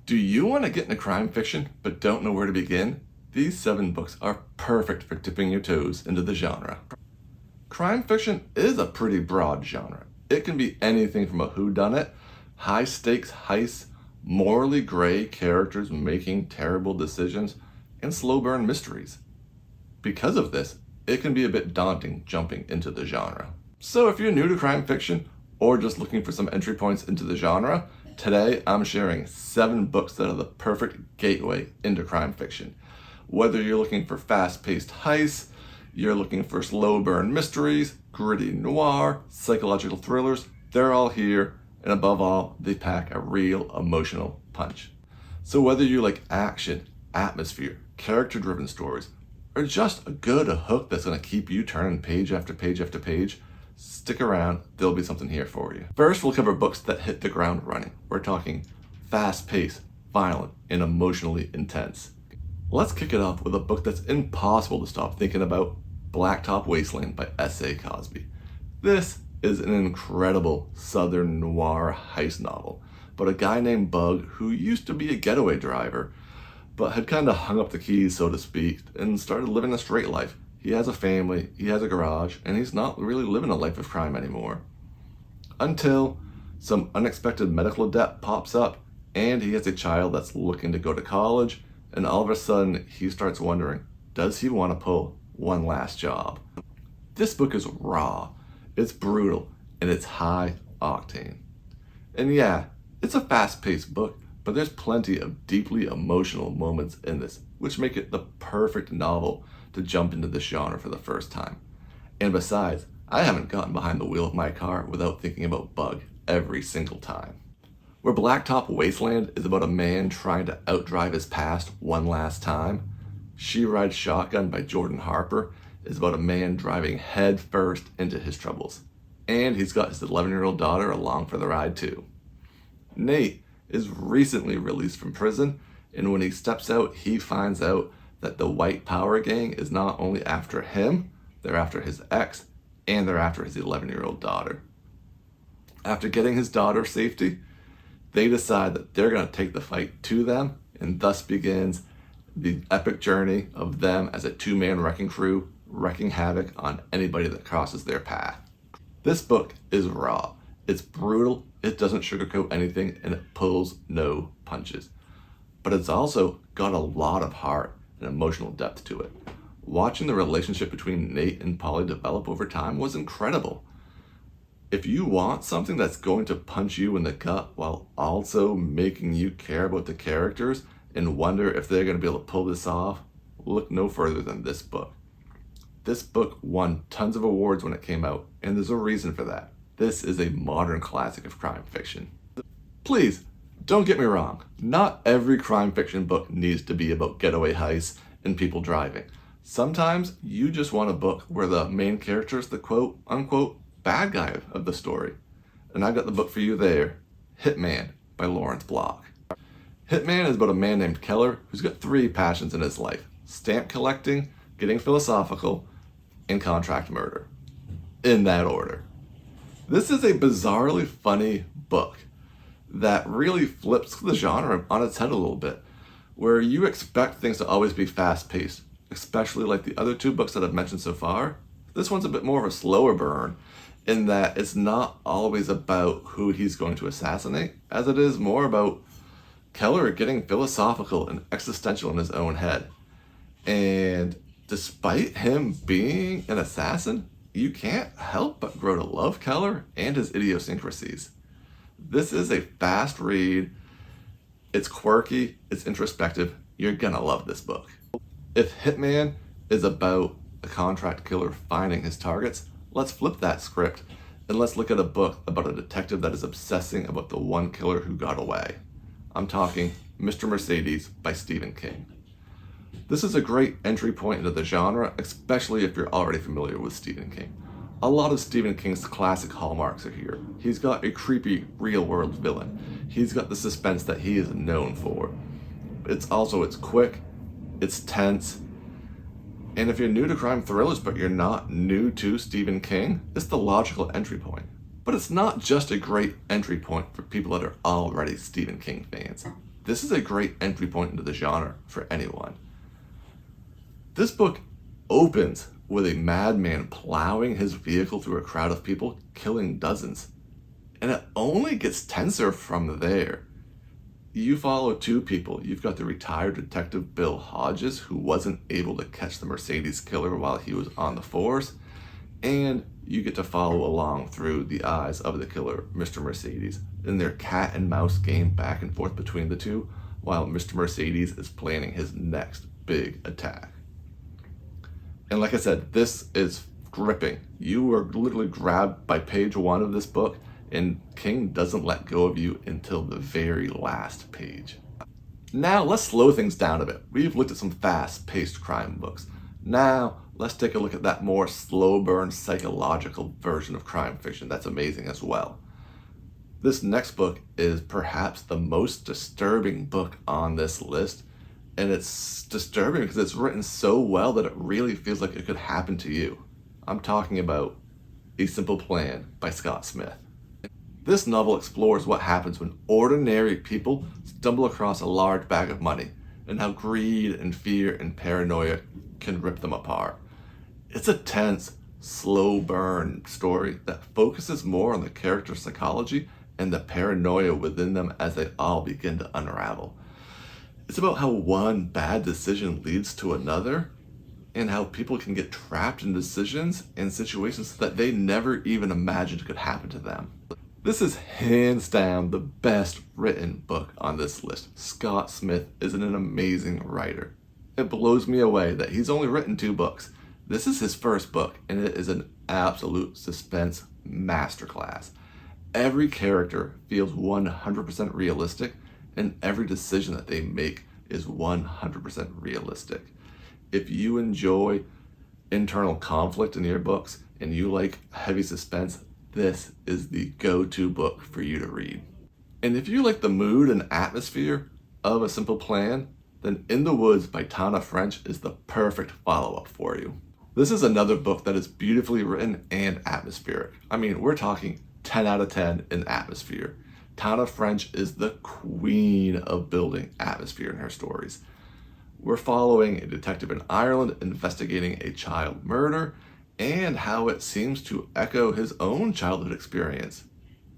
Do you want to get into crime fiction but don't know where to begin? These 7 books are perfect for dipping your toes into the genre. Crime fiction is a pretty broad genre. It can be anything from a whodunit, high-stakes heists, morally gray characters making terrible decisions, and slow-burn mysteries. Because of this, it can be a bit daunting jumping into the genre. So if you're new to crime fiction, or just looking for some entry points into the genre, today I'm sharing 7 books that are the perfect gateway into crime fiction. Whether you're looking for fast-paced heists, you're looking for slow-burn mysteries, gritty noir, psychological thrillers, they're all here, and above all, they pack a real emotional punch. So whether you like action, atmosphere, character-driven stories, or just a good hook that's going to keep you turning page after page after page, stick around, there'll be something here for you. First, we'll cover books that hit the ground running. We're talking fast-paced, violent, and emotionally intense. Let's kick it off with a book that's impossible to stop thinking about, Blacktop Wasteland by S.A. Cosby. This is an incredible southern noir heist novel about a guy named Bug who used to be a getaway driver, but had kind of hung up the keys, so to speak, and started living a straight life. He has a family, he has a garage, and he's not really living a life of crime anymore. Until some unexpected medical debt pops up, and he has a child that's looking to go to college, and all of a sudden he starts wondering, does he want to pull one last job? This book is raw, it's brutal, and it's high octane. And yeah, it's a fast-paced book, but there's plenty of deeply emotional moments in this, which make it the perfect novel to jump into this genre for the first time. And besides, I haven't gotten behind the wheel of my car without thinking about Bug every single time. Where Blacktop Wasteland is about a man trying to outdrive his past one last time, She Rides Shotgun by Jordan Harper is about a man driving head first into his troubles. And he's got his 11-year-old daughter along for the ride too. Nate is recently released from prison, and when he steps out, he finds out that the White Power Gang is not only after him, they're after his ex, and they're after his 11-year-old daughter. After getting his daughter's safety, they decide that they're going to take the fight to them, and thus begins the epic journey of them as a 2-man wrecking crew, wreaking havoc on anybody that crosses their path. This book is raw, it's brutal, it doesn't sugarcoat anything, and it pulls no punches. But it's also got a lot of heart and emotional depth to it. Watching the relationship between Nate and Polly develop over time was incredible. If you want something that's going to punch you in the gut while also making you care about the characters and wonder if they're going to be able to pull this off, look no further than this book. This book won tons of awards when it came out, and there's a reason for that. This is a modern classic of crime fiction. Please, don't get me wrong, not every crime fiction book needs to be about getaway heists and people driving. Sometimes you just want a book where the main character is the quote-unquote bad guy of the story. And I got the book for you there, Hitman by Lawrence Block. Hitman is about a man named Keller who's got 3 passions in his life: stamp collecting, getting philosophical, and contract murder. In that order. This is a bizarrely funny book that really flips the genre on its head a little bit, where you expect things to always be fast-paced, especially like the other 2 books that I've mentioned so far. This one's a bit more of a slower burn in that it's not always about who he's going to assassinate, as it is more about Keller getting philosophical and existential in his own head. And despite him being an assassin, you can't help but grow to love Keller and his idiosyncrasies. This is a fast read, it's quirky, it's introspective, you're gonna love this book. If Hitman is about a contract killer finding his targets, let's flip that script and let's look at a book about a detective that is obsessing about the one killer who got away. I'm talking Mr. Mercedes by Stephen King. This is a great entry point into the genre, especially if you're already familiar with Stephen King. A lot of Stephen King's classic hallmarks are here. He's got a creepy, real-world villain. He's got the suspense that he is known for. It's quick, it's tense, and if you're new to crime thrillers but you're not new to Stephen King, it's the logical entry point. But it's not just a great entry point for people that are already Stephen King fans. this is a great entry point into the genre for anyone. This book opens with a madman plowing his vehicle through a crowd of people, killing dozens. And it only gets tenser from there. You follow two people. You've got the retired detective Bill Hodges, who wasn't able to catch the Mercedes killer while he was on the force, and you get to follow along through the eyes of the killer, Mr. Mercedes, in their cat and mouse game back and forth between the two, while Mr. Mercedes is planning his next big attack. And like I said, this is gripping. You are literally grabbed by page 1 of this book, and King doesn't let go of you until the very last page. Now let's slow things down a bit. We've looked at some fast-paced crime books. Now let's take a look at that more slow burn psychological version of crime fiction that's amazing as well. This next book is perhaps the most disturbing book on this list, and it's disturbing because it's written so well that it really feels like it could happen to you. I'm talking about A Simple Plan by Scott Smith. This novel explores what happens when ordinary people stumble across a large bag of money and how greed and fear and paranoia can rip them apart. It's a tense, slow burn story that focuses more on the character's psychology and the paranoia within them as they all begin to unravel. It's about how one bad decision leads to another, and how people can get trapped in decisions and situations that they never even imagined could happen to them. This is hands down the best written book on this list. Scott Smith is an amazing writer. It blows me away that he's only written 2 books. This is his first book, and it is an absolute suspense masterclass. Every character feels 100% realistic, and every decision that they make is 100% realistic. If you enjoy internal conflict in your books and you like heavy suspense, this is the go-to book for you to read. And if you like the mood and atmosphere of A Simple Plan, then In the Woods by Tana is the perfect follow-up for you. This is another book that is beautifully written and atmospheric. I mean, we're talking 10 out of 10 in atmosphere. Tana is the queen of building atmosphere in her stories. We're following a detective in Ireland investigating a child murder, and how it seems to echo his own childhood experience.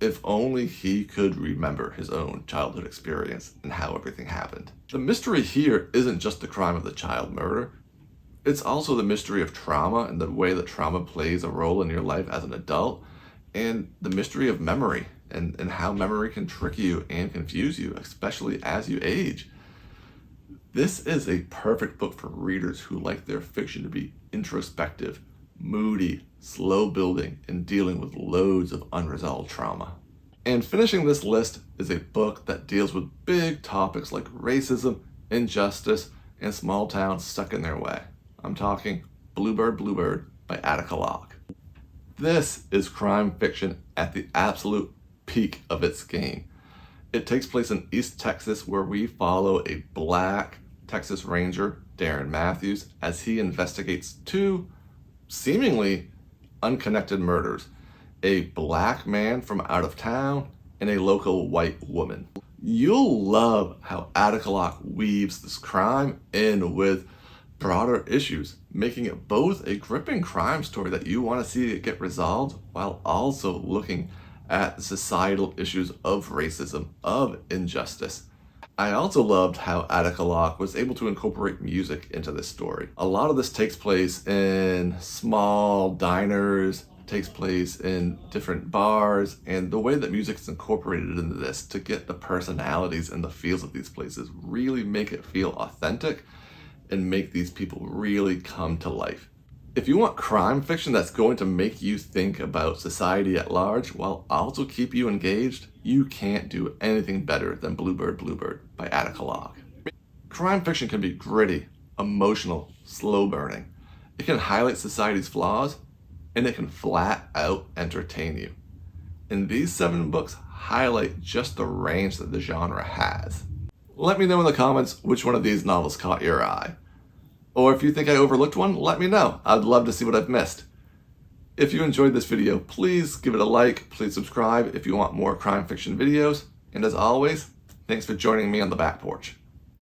If only he could remember his own childhood experience and how everything happened. The mystery here isn't just the crime of the child murder, it's also the mystery of trauma and the way that trauma plays a role in your life as an adult, and the mystery of memory and how memory can trick you and confuse you, especially as you age. This is a perfect book for readers who like their fiction to be introspective, moody, slow building, and dealing with loads of unresolved trauma. And finishing this list is a book that deals with big topics like racism, injustice, and small towns stuck in their way. I'm talking Bluebird by Attica Locke. This is crime fiction at the absolute peak of its game. It takes place in East Texas, where we follow a black Texas Ranger, Darren Matthews, as he investigates 2 seemingly unconnected murders, a black man from out of town and a local white woman. You'll love how Attica Locke weaves this crime in with broader issues, making it both a gripping crime story that you want to see it get resolved, while also looking at the societal issues of racism, of injustice. I also loved how Attica Locke was able to incorporate music into this story. A lot of this takes place in small diners, takes place in different bars, and the way that music is incorporated into this to get the personalities and the feels of these places really make it feel authentic and make these people really come to life. If you want crime fiction that's going to make you think about society at large while also keep you engaged, you can't do anything better than Bluebird by Attica Locke. Crime fiction can be gritty, emotional, slow burning. It can highlight society's flaws, and it can flat out entertain you. And these 7 books highlight just the range that the genre has. Let me know in the comments which one of these novels caught your eye. Or if you think I overlooked one, let me know. I'd love to see what I've missed. If you enjoyed this video, please give it a like, please subscribe if you want more crime fiction videos, and as always, Thanks for joining me on the back porch.